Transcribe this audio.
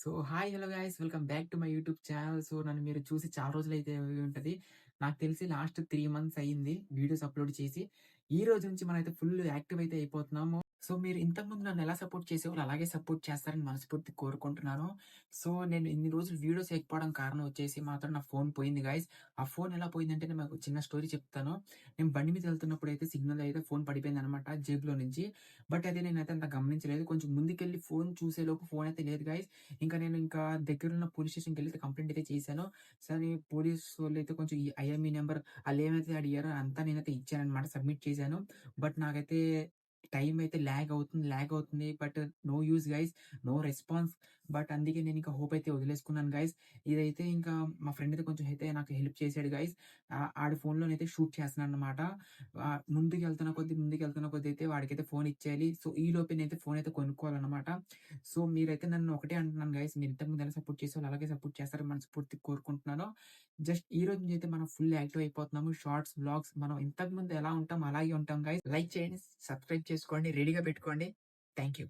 So, hi, hello guys, welcome back to my YouTube channel. So, నన్ను మీరు చూసి చాలా రోజులైతే అయ్యి ఉంటది. నాకు తెలిసి లాస్ట్ 3 మంత్స్ అయింది వీడియోస్ అప్‌లోడ్ చేసి. ఈ రోజు నుంచి మనమైతే ఫుల్ యాక్టివ్ అయితే అయిపోతున్నాము. సో, మీరు ఇంతకుముందు నన్ను ఎలా సపోర్ట్ చేసేవాళ్ళో అలాగే సపోర్ట్ చేస్తారని మనస్ఫూర్తిగా కోరుకుంటున్నాను. సో, నేను ఇన్ని రోజులు వీడియోస్ చేయకపోవడం కారణం వచ్చేసి మాత్రం నా ఫోన్ పోయింది గైస్. ఆ ఫోన్ ఎలా పోయిందంటే నేను మీకు చిన్న స్టోరీ చెప్తాను. నేను బండి మీద వెళ్తున్నప్పుడైతే సిగ్నల్ అయితే ఫోన్ పడిపోయిందనమాట జేబులో నుంచి. బట్ అది నేనైతే అంత గమనించలేదు. కొంచెం ముందుకెళ్ళి ఫోన్ చూసేలోపు ఫోన్ అయితే లేదు గైస్. నేను దగ్గరున్న పోలీస్ స్టేషన్‌కెళ్ళి కంప్లెయింట్ అయితే చేశాను. సరే పోలీసోళ్ళైతే కొంచెం ఈ ఐఎంఈ నంబర్ ఆళ్ళేమైతే అడిగారో అంతా నేనైతే ఇచ్చాననమాట. సబ్మిట్ చేశాను. బట్ నాకైతే టైమ్ అయితే లాగ్ అవుతుంది. But no use guys. No response. But అందుకే నేనింక హోప్ అయితే వదిలేసుకున్నాను గైస్. ఇదైతే ఇంకా మా ఫ్రెండ్ అయితే కొంచెం అయితే నాకు హెల్ప్ చేసాడు గైస్. ఆడి ఫోన్‌లోనైతే షూట్ చేస్తున్నాననమాట. ముందుకెళ్తున్న కొద్దీ అయితే వాడికైతే ఫోన్ ఇచ్చేయాలి. సో, ఈలోపే నేనైతే ఫోన్ అయితే కొనుక్కోవాలనమాట. సో, మీరైతే నన్ను ఒకటే అంటున్నాను గైస్. మీరు ఇంతకుముందు ఎలా సపోర్ట్ చేసారో అలాగే సపోర్ట్ చేస్తారని మనస్ఫూర్తిగా కోరుకుంటున్నాను. జస్ట్ ఈ రోజు నుంచి అయితే మనం ఫుల్ యాక్టివ్ అయిపోతున్నాము. షార్ట్స్, వ్లాగ్స్ మనం ఇంతకుముందు ఎలా ఉంటామో అలాగే ఉంటాం గైస్. లైక్ చేయండి, సబ్స్క్రైబ్ చేసుకోండి, రెడీగా పెట్టుకోండి. Thank you.